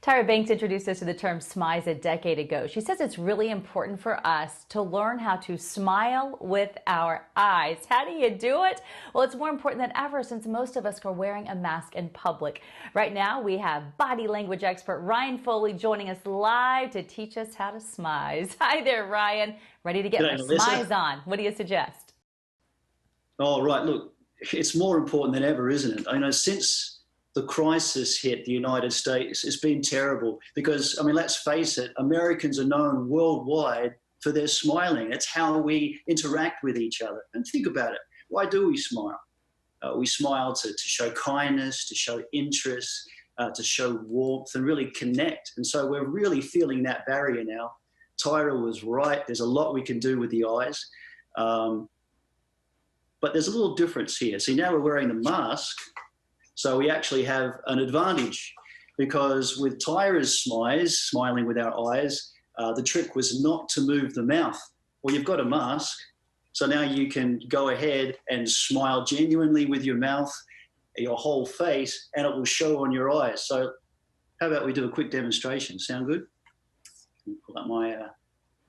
Tyra Banks introduced us to the term smize a decade ago. She says it's really important for us to learn how to smile with our eyes. How do you do it? Well, it's more important than ever since most of us are wearing a mask in public. Right now, we have body language expert Ryan Foley joining us live to teach us how to smize. Hi there, Ryan. Ready to get my smize on. What do you suggest? Oh, right. Look, it's more important than ever, isn't it? I know since the crisis hit the United States, it's been terrible because, I mean, let's face it, Americans are known worldwide for their smiling. It's how we interact with each other. And think about it. Why do we smile? We smile to show kindness, to show interest, to show warmth and really connect. And so we're really feeling that barrier now. Tyra was right. There's a lot we can do with the eyes. But there's a little difference here. See, now we're wearing the mask. So we actually have an advantage because with Tyra's smize, smiling with our eyes, the trick was not to move the mouth. Well, you've got a mask, so now you can go ahead and smile genuinely with your mouth, your whole face, and it will show on your eyes. So how about we do a quick demonstration? Sound good? Pull up my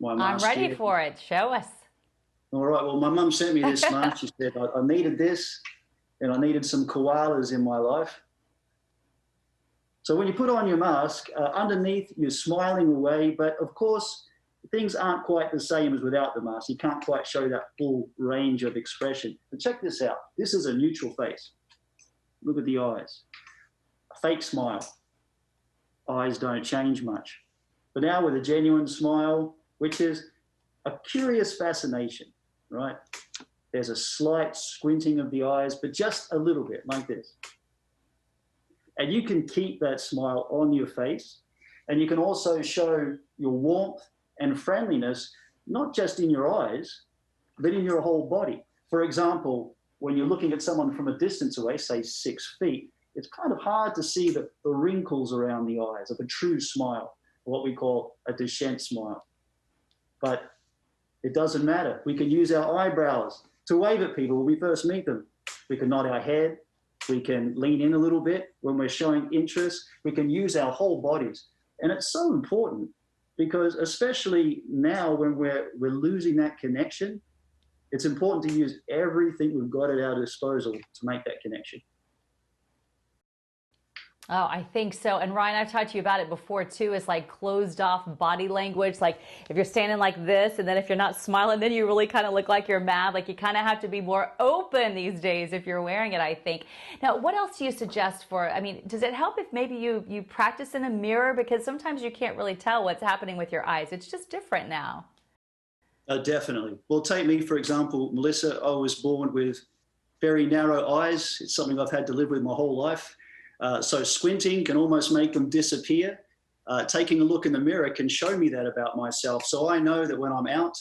mask. I'm ready here. for it. Show us. All right. Well, my mum sent me this mask. She said I needed this. And I needed some koalas in my life. So when you put on your mask, underneath you're smiling away, but of course, things aren't quite the same as without the mask. You can't quite show that full range of expression. But check this out. This is a neutral face. Look at the eyes. A fake smile. Eyes don't change much. But now with a genuine smile, which is a curious fascination, right? There's a slight squinting of the eyes, but just a little bit, like this. And you can keep that smile on your face, and you can also show your warmth and friendliness, not just in your eyes, but in your whole body. For example, when you're looking at someone from a distance away, say 6 feet, it's kind of hard to see the wrinkles around the eyes of a true smile, what we call a Duchenne smile. But it doesn't matter. We can use our eyebrows to wave at people when we first meet them. We can nod our head, we can lean in a little bit when we're showing interest, we can use our whole bodies. And it's so important because especially now when we're losing that connection, it's important to use everything we've got at our disposal to make that connection. Oh, I think so. And Ryan, I've talked to you about it before too. It's like closed off body language. Like if you're standing like this and then if you're not smiling, then you really kind of look like you're mad. Like you kind of have to be more open these days if you're wearing it, I think. Now, what else do you suggest for, I mean, does it help if maybe you practice in a mirror? Because sometimes you can't really tell what's happening with your eyes. It's just different now. Definitely. Well, take me, for example, Melissa. I was born with very narrow eyes. It's something I've had to live with my whole life. So squinting can almost make them disappear. Taking a look in the mirror can show me that about myself. So I know that when I'm out,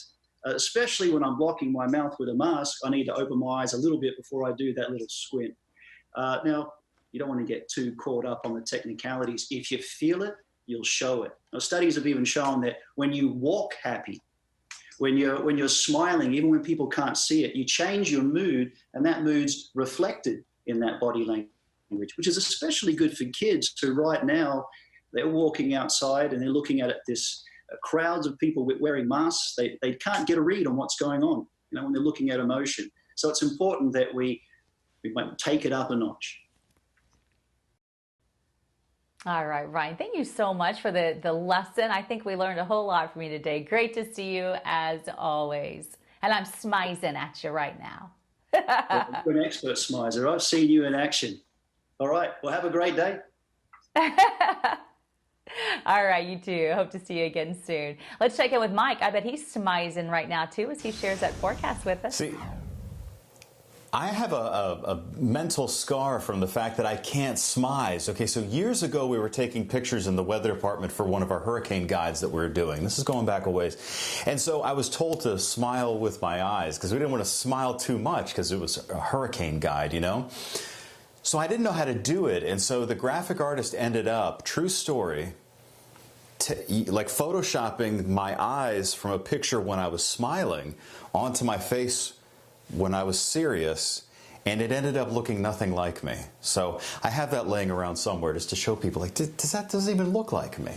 especially when I'm blocking my mouth with a mask, I need to open my eyes a little bit before I do that little squint. Now, you don't want to get too caught up on the technicalities. If you feel it, you'll show it. Now, studies have even shown that when you walk happy, when you're smiling, even when people can't see it, you change your mood, and that mood's reflected in that body language, which is especially good for kids who right now, they're walking outside and they're looking at this crowds of people wearing masks. They can't get a read on what's going on, you know, when they're looking at emotion. So it's important that we might take it up a notch. All right, Ryan, thank you so much for the lesson. I think we learned a whole lot from you today. Great to see you as always. And I'm smizing at you right now. You're an expert smizer. I've seen you in action. All right. Well, have a great day. All right, you too. Hope to see you again soon. Let's check in with Mike. I bet he's smizing right now too as he shares that forecast with us. See, I have a mental scar from the fact that I can't smize. Okay, so years ago we were taking pictures in the weather department for one of our hurricane guides that we were doing. This is going back a ways. And so I was told to smile with my eyes because we didn't want to smile too much because it was a hurricane guide, you know. So I didn't know how to do it, and so the graphic artist ended up, true story, like photoshopping my eyes from a picture when I was smiling onto my face when I was serious, and it ended up looking nothing like me. So I have that laying around somewhere just to show people, like, that doesn't even look like me.